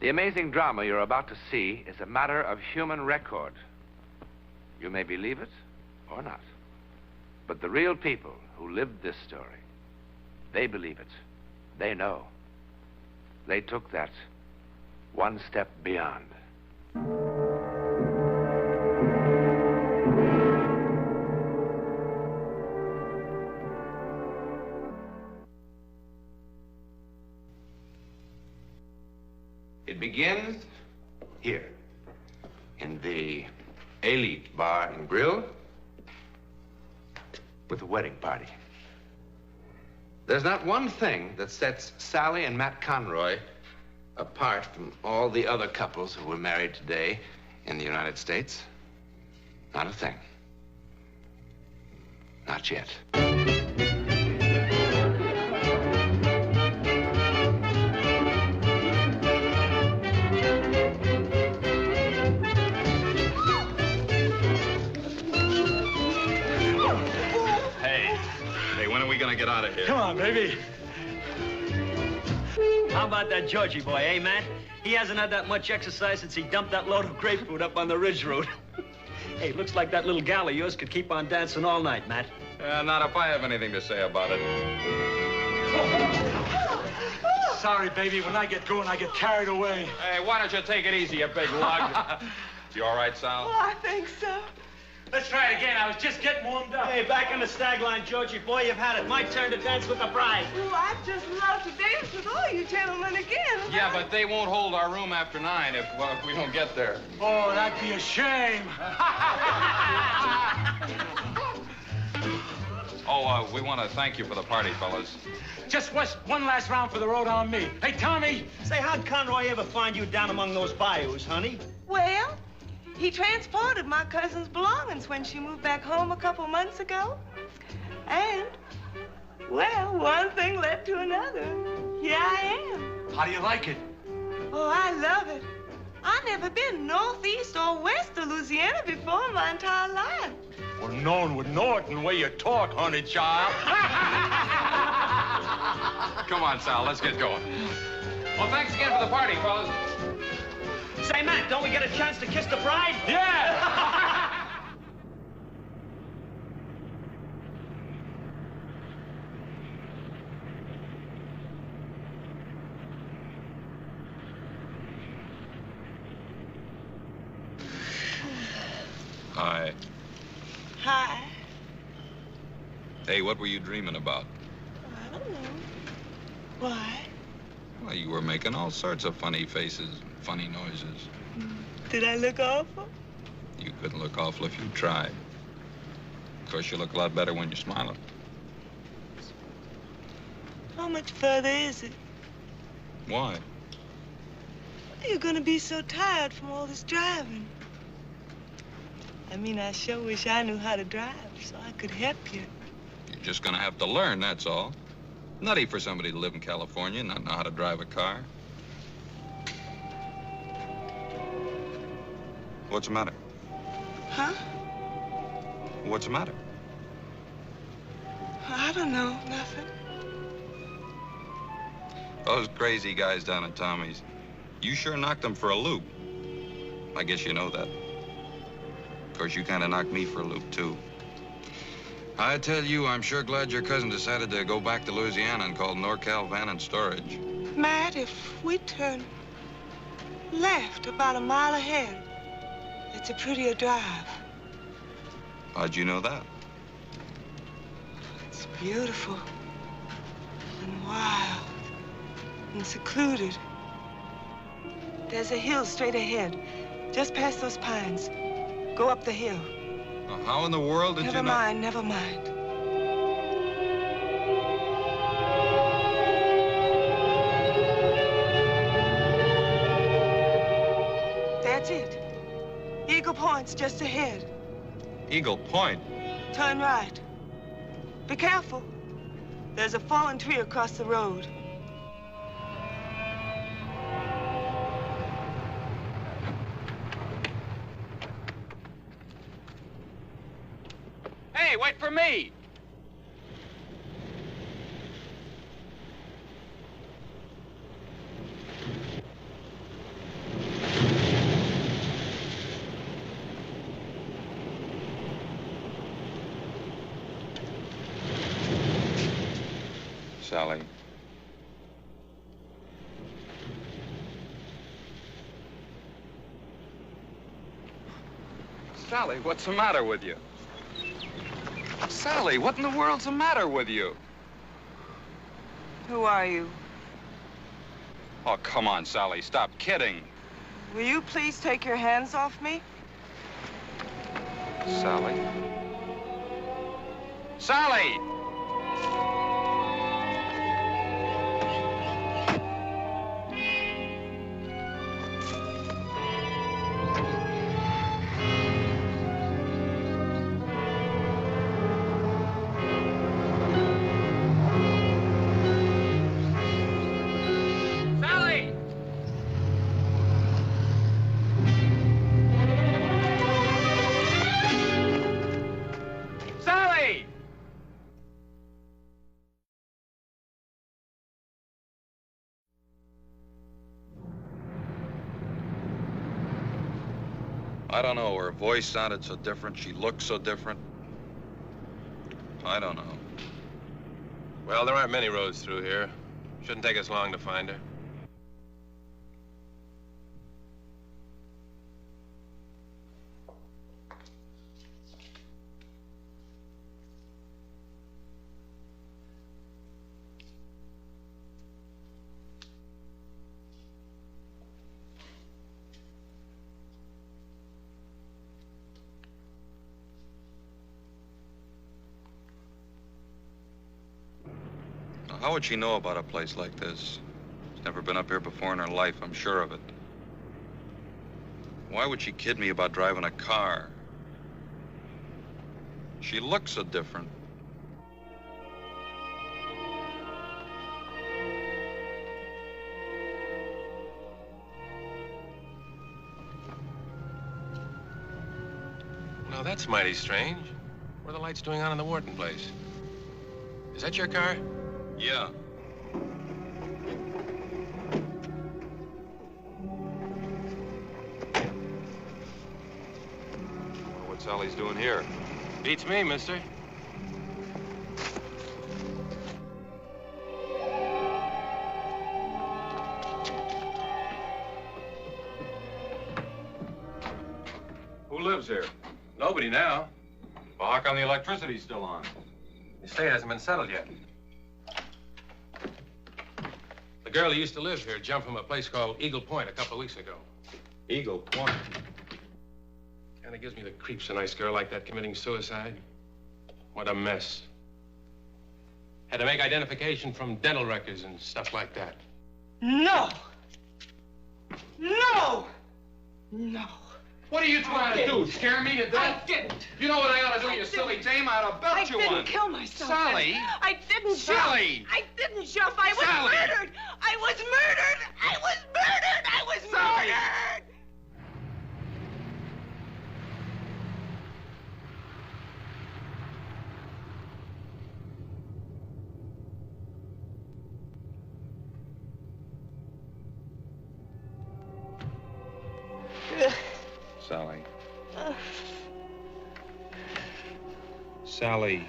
The amazing drama you're about to see is a matter of human record. You may believe it or not. But the real people who lived this story, they believe it. They know. They took that one step beyond. It begins here, in the Elite Bar and Grill, with a wedding party. There's not one thing that sets Sally and Matt Conroy apart from all the other couples who were married today in the United States. Not a thing. Not yet. Get out of here. Come on, baby. How about that Georgie boy, eh, Matt? He hasn't had that much exercise since he dumped that load of grapefruit up on the Ridge Road. Hey, looks like that little gal of yours could keep on dancing all night, Matt. Not if I have anything to say about it. Sorry, baby. When I get going, I get carried away. Hey, why don't you take it easy, you big lug? You all right, Sal? Oh, I think so. Let's try it again. I was just getting warmed up. Hey, back in the stag line, Georgie boy. You've had it. My turn to dance with the bride. Oh, I'd just love to dance with all you gentlemen again. Yeah, but they won't hold our room after 9 if we don't get there. Oh, that'd be a shame. We want to thank you for the party, fellas. Just one last round for the road on me. Hey, Tommy. Say, how'd Conroy ever find you down among those bayous, honey? Well, he transported my cousin's belongings when she moved back home a couple months ago. And, well, one thing led to another. Here I am. How do you like it? Oh, I love it. I've never been northeast or west of Louisiana before in my entire life. Well, no one would know it in the way you talk, honey child. Come on, Sal, let's get going. Well, thanks again for the party, fellas. Say, Matt, don't we get a chance to kiss the bride? Yeah! Hi. Hi. Hey, what were you dreaming about? I don't know. Why? Well, you were making all sorts of funny faces, funny noises. Did I look awful? You couldn't look awful if you tried. Of course, you look a lot better when you're smiling. How much further is it? Why? You're gonna be so tired from all this driving. I mean, I sure wish I knew how to drive so I could help you. You're just gonna have to learn, that's all. Nutty for somebody to live in California and not know how to drive a car. What's the matter? Huh? What's the matter? I don't know, nothing. Those crazy guys down at Tommy's, you sure knocked them for a loop. I guess you know that. Of course, you kind of knocked me for a loop, too. I tell you, I'm sure glad your cousin decided to go back to Louisiana and call NorCal Van and Storage. Matt, if we turn left about a mile ahead, it's a prettier drive. How'd you know that? It's beautiful and wild and secluded. There's a hill straight ahead, just past those pines. Go up the hill. Well, how in the world did you know? Never mind. That's it. Eagle Point's just ahead. Eagle Point? Turn right. Be careful. There's a fallen tree across the road. Hey, wait for me! Sally. Sally, what's the matter with you? Sally, what in the world's the matter with you? Who are you? Oh, come on, Sally, stop kidding. Will you please take your hands off me? Sally? Sally! I don't know. Her voice sounded so different. She looked so different. I don't know. Well, there aren't many roads through here. Shouldn't take us long to find her. How would she know about a place like this? She's never been up here before in her life, I'm sure of it. Why would she kid me about driving a car? She looks so different. Now, that's mighty strange. What are the lights doing on in the Wharton place? Is that your car? Yeah. What Sally's doing here? Beats me, mister. Who lives here? Nobody now. Well, how come the electricity's still on? The estate hasn't been settled yet. The girl who used to live here jumped from a place called Eagle Point a couple of weeks ago. Eagle Point. Kind of gives me the creeps, a nice girl like that committing suicide. What a mess. Had to make identification from dental records and stuff like that. No! No! No! What are you trying to do? Scare me to death? I didn't. You know what I ought to do, you silly dame? I ought to belt you one. I didn't kill myself. Sally! I didn't Sally! jump. I didn't jump. I was Sally! murdered. I was murdered. I was murdered. I was Sally! murdered. Sally. Sally.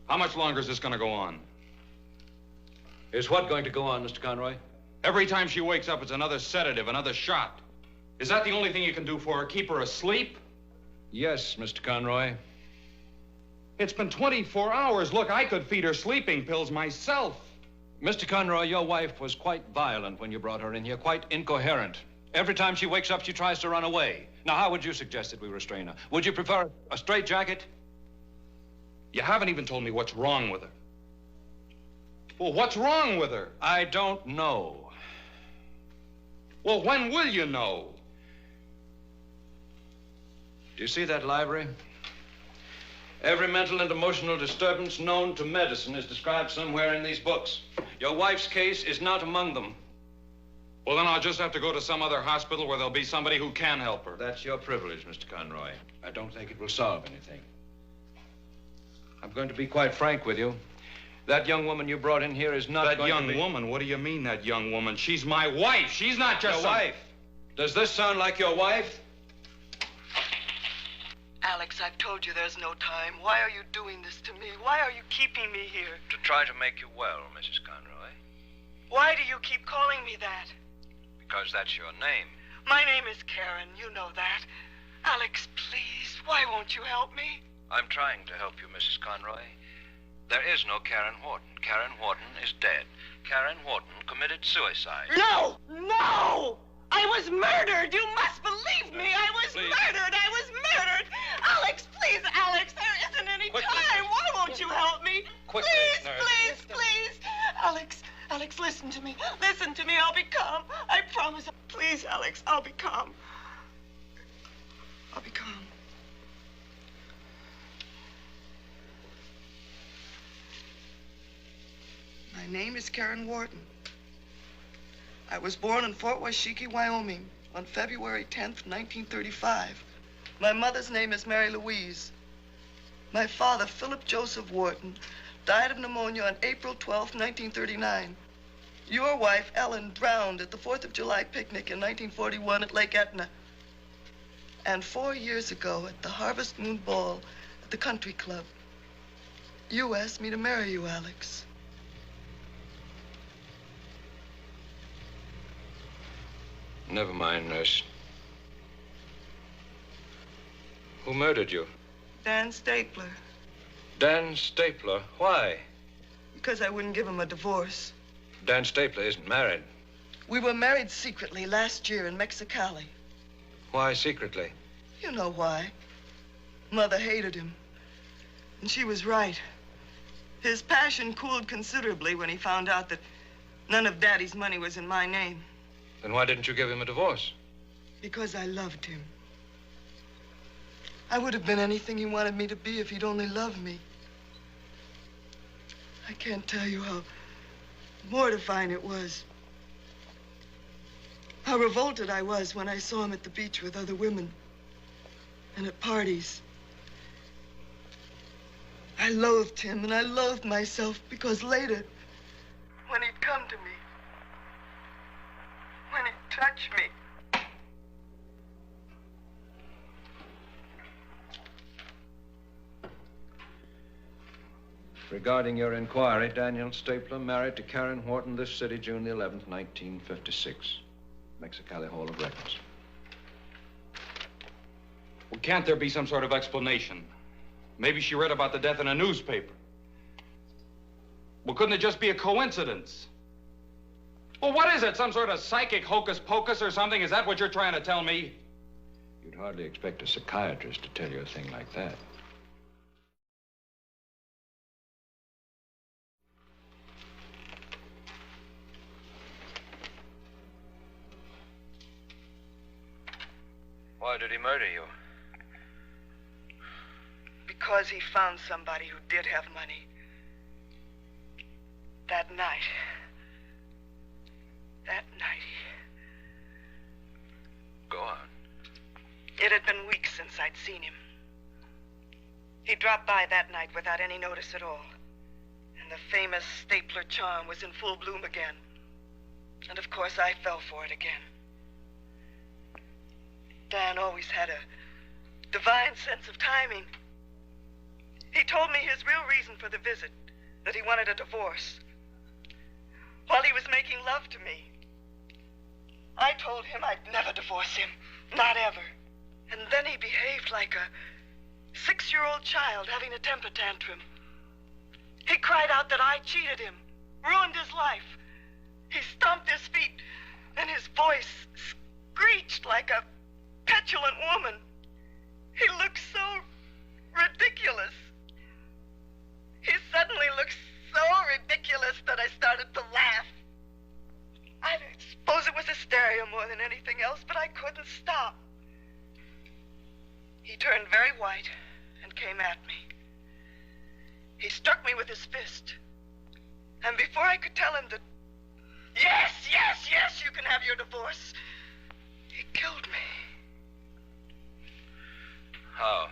How much longer is this going to go on? Is what going to go on, Mr. Conroy? Every time she wakes up, it's another sedative, another shot. Is that the only thing you can do for her? Keep her asleep? Yes, Mr. Conroy. It's been 24 hours. Look, I could feed her sleeping pills myself. Mr. Conroy, your wife was quite violent when you brought her in here, quite incoherent. Every time she wakes up, she tries to run away. Now, how would you suggest that we restrain her? Would you prefer a straitjacket? You haven't even told me what's wrong with her. Well, what's wrong with her? I don't know. Well, when will you know? Do you see that library? Every mental and emotional disturbance known to medicine is described somewhere in these books. Your wife's case is not among them. Well, then I'll just have to go to some other hospital where there'll be somebody who can help her. That's your privilege, Mr. Conroy. I don't think it will solve anything. I'm going to be quite frank with you. That young woman you brought in here is not That going to be... young woman? What do you mean, that young woman? She's my wife. She's not just Your wife? Does this sound like your wife? Alex, I've told you there's no time. Why are you doing this to me? Why are you keeping me here? To try to make you well, Mrs. Conroy. Why do you keep calling me that? Because that's your name. My name is Karen. You know that. Alex, please, why won't you help me? I'm trying to help you, Mrs. Conroy. There is no Karen Wharton. Karen Wharton is dead. Karen Wharton committed suicide. No! No! I was murdered! You must believe me! I was murdered! I was murdered! Alex, please, Alex, there isn't any time! Why won't you help me? Quickly, please, nurse. please, please! Alex, listen to me. Listen to me. I'll be calm. I promise. Please, Alex, I'll be calm. I'll be calm. My name is Karen Wharton. I was born in Fort Washakie, Wyoming, on February 10th, 1935. My mother's name is Mary Louise. My father, Philip Joseph Wharton, died of pneumonia on April 12th, 1939. Your wife, Ellen, drowned at the 4th of July picnic in 1941 at Lake Etna. And 4 years ago at the Harvest Moon Ball at the Country Club, you asked me to marry you, Alex. Never mind, nurse. Who murdered you? Dan Stapler. Dan Stapler. Why? Because I wouldn't give him a divorce. Dan Stapler isn't married. We were married secretly last year in Mexicali. Why secretly? You know why. Mother hated him. And she was right. His passion cooled considerably when he found out that none of Daddy's money was in my name. Then why didn't you give him a divorce? Because I loved him. I would have been anything he wanted me to be if he'd only loved me. I can't tell you how mortifying it was. How revolted I was when I saw him at the beach with other women and at parties. I loathed him and I loathed myself because later, when he'd come to me, when he'd touch me, Regarding your inquiry, Daniel Stapler married to Karen Wharton this city, June the 11th, 1956. Mexicali Hall of Records. Well, can't there be some sort of explanation? Maybe she read about the death in a newspaper. Well, couldn't it just be a coincidence? Well, what is it? Some sort of psychic hocus pocus or something? Is that what you're trying to tell me? You'd hardly expect a psychiatrist to tell you a thing like that. Why did he murder you? because he found somebody who did have money. That night. Go on. It had been weeks since I'd seen him. He dropped by that night without any notice at all. And the famous stapler charm was in full bloom again. And of course, I fell for it again. Dan always had a divine sense of timing. He told me his real reason for the visit, that he wanted a divorce. While he was making love to me, I told him I'd never divorce him, not ever. And then he behaved like a 6-year-old child having a temper tantrum. He cried out that I cheated him, ruined his life. He stomped his feet, and his voice screeched like a petulant woman. He looked so ridiculous. He suddenly looked so ridiculous that I started to laugh. I suppose it was hysteria more than anything else, but I couldn't stop. He turned very white and came at me. He struck me with his fist. And before I could tell him that Yes, yes, yes, you can have your divorce. He killed me. How?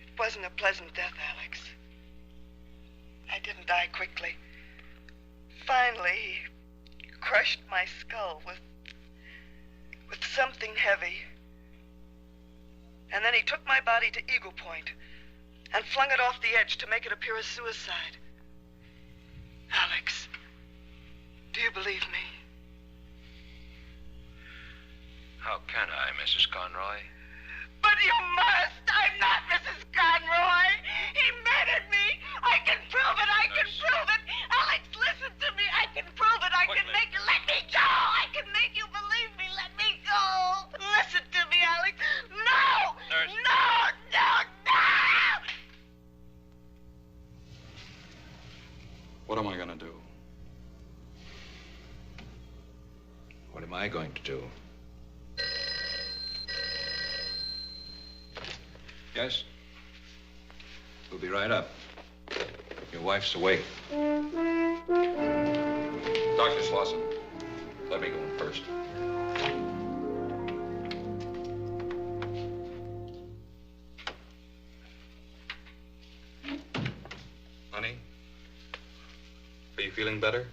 It wasn't a pleasant death, Alex. I didn't die quickly. Finally, he crushed my skull with something heavy. And then he took my body to Eagle Point and flung it off the edge to make it appear as suicide. Alex, do you believe me? How can I, Mrs. Conroy? But you must! I'm not Mrs. Conroy! He murdered me! I can prove it! I can prove it! Alex, listen to me! I can prove it! I can make you... Let me go! I can make you believe me! Let me go! Listen to me, Alex! No! Nurse. No! No! No! What am I gonna do? What am I going to do? Yes? We'll be right up. Your wife's awake. Dr. Slauson, let me go in first. Honey, are you feeling better?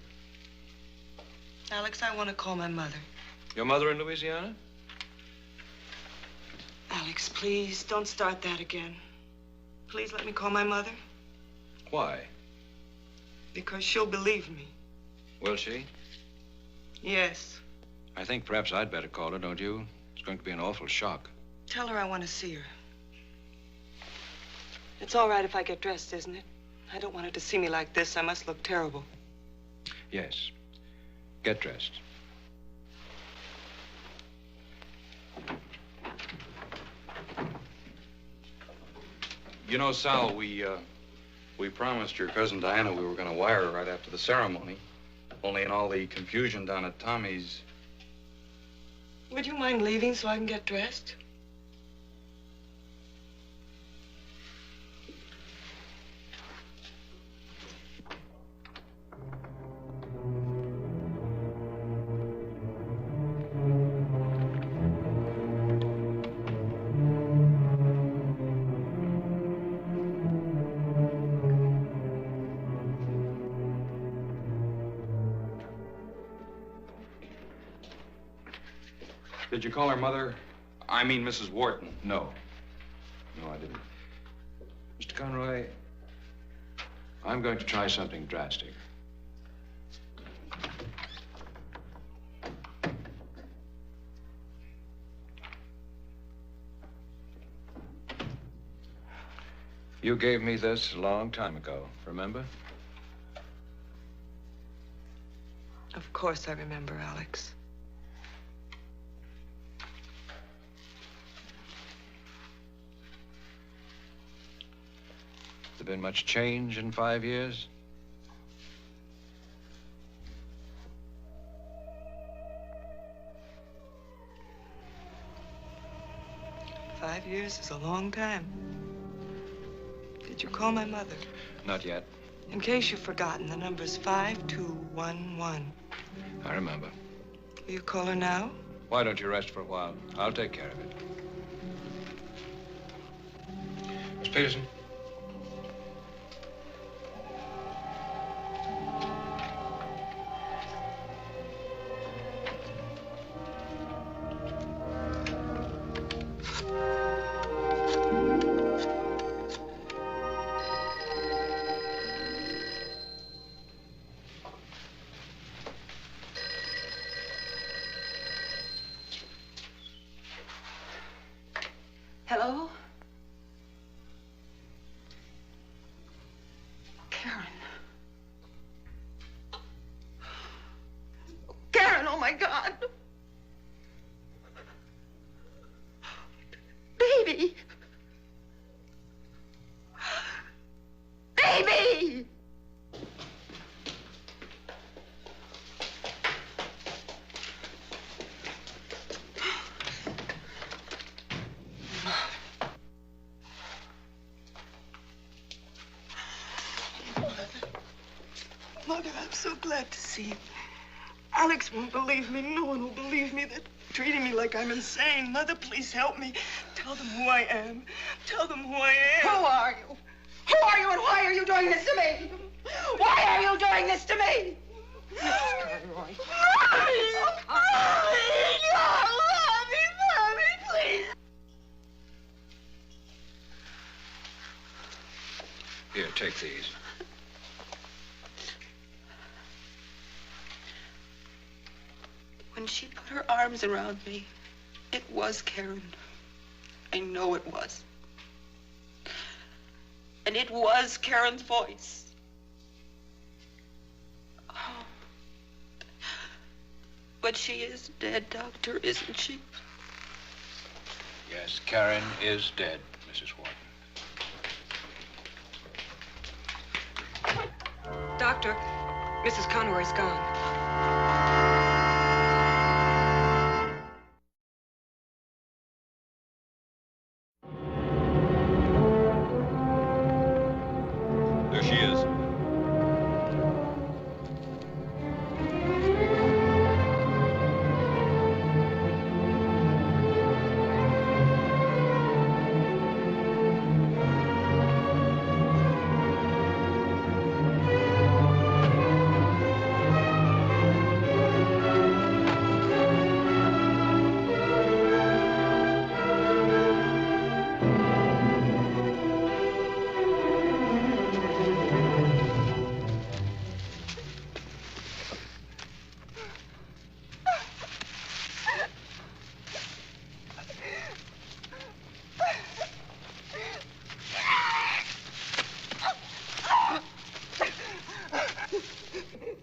Alex, I want to call my mother. Your mother in Louisiana? Alex, please, don't start that again. Please let me call my mother. Why? Because she'll believe me. Will she? Yes. I think perhaps I'd better call her, don't you? It's going to be an awful shock. Tell her I want to see her. It's all right if I get dressed, isn't it? I don't want her to see me like this. I must look terrible. Yes. Get dressed. You know, Sal, we promised your cousin Diana we were going to wire her right after the ceremony. Only in all the confusion down at Tommy's. Would you mind leaving so I can get dressed? Did you call her mother? I mean, Mrs. Wharton. No. No, I didn't. Mr. Conroy, I'm going to try something drastic. You gave me this a long time ago, remember? Of course I remember, Alex. Has there been much change in 5 years? Five years is a long time. Did you call my mother? Not yet. In case you've forgotten, the number's 5211. I remember. Will you call her now? Why don't you rest for a while? I'll take care of it. Miss Peterson? Hello? Karen. Karen, oh my God. Baby. Baby! Mother, I'm so glad to see you. Alex won't believe me. No one will believe me. They're treating me like I'm insane. Mother, please help me. Tell them who I am. Tell them who I am. Who are you? Who are you and why are you doing this to me? Why are you doing this to me? Mrs. Conroy. Mommy, please. Here, take these. When she put her arms around me, it was Karen. I know it was. And it was Karen's voice. Oh. But she is dead, Doctor, isn't she? Yes, Karen is dead, Mrs. Wharton. Doctor, Mrs. Conroy's gone. There she is.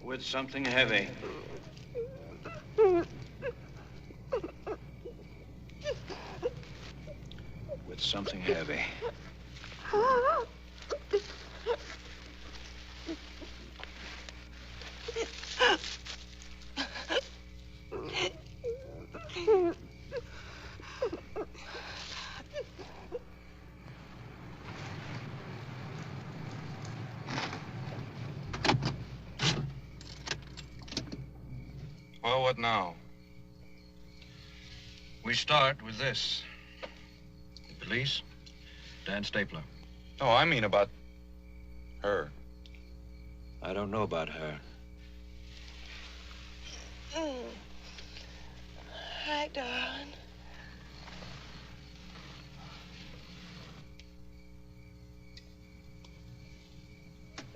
With something heavy. With something heavy. Well, what now? We start with this. The police, Dan Stapler. No, I mean about her. I don't know about her. Hi, darling.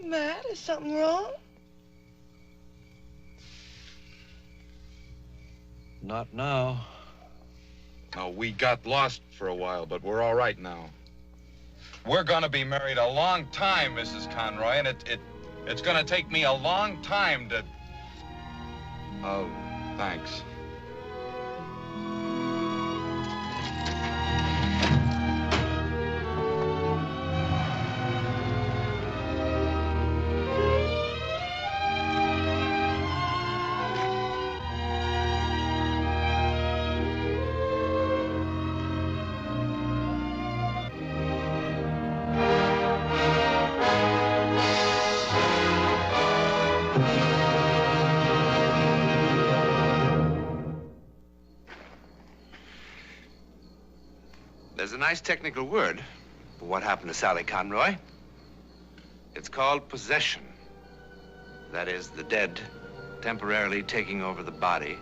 Matt, is something wrong? Not now. No, we got lost for a while, but we're all right now. We're gonna be married a long time, Mrs. Conroy, and it's gonna take me a long time to... Oh, thanks. There's a nice technical word for what happened to Sally Conroy. It's called possession. That is, the dead temporarily taking over the body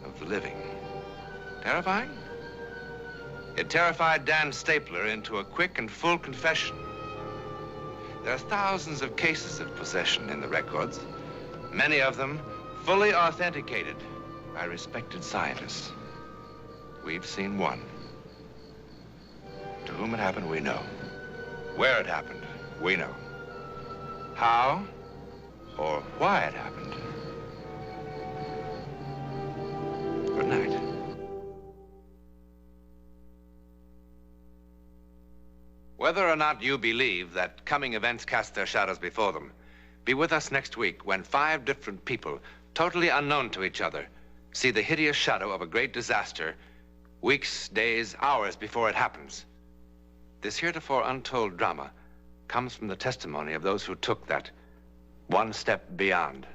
of the living. Terrifying? It terrified Dan Stapler into a quick and full confession. There are thousands of cases of possession in the records, many of them fully authenticated by respected scientists. We've seen one. To whom it happened, we know. Where it happened, we know. How or why it happened. Good night. Whether or not you believe that coming events cast their shadows before them, be with us next week when 5 different people, totally unknown to each other, see the hideous shadow of a great disaster weeks, days, hours before it happens. This heretofore untold drama comes from the testimony of those who took that one step beyond.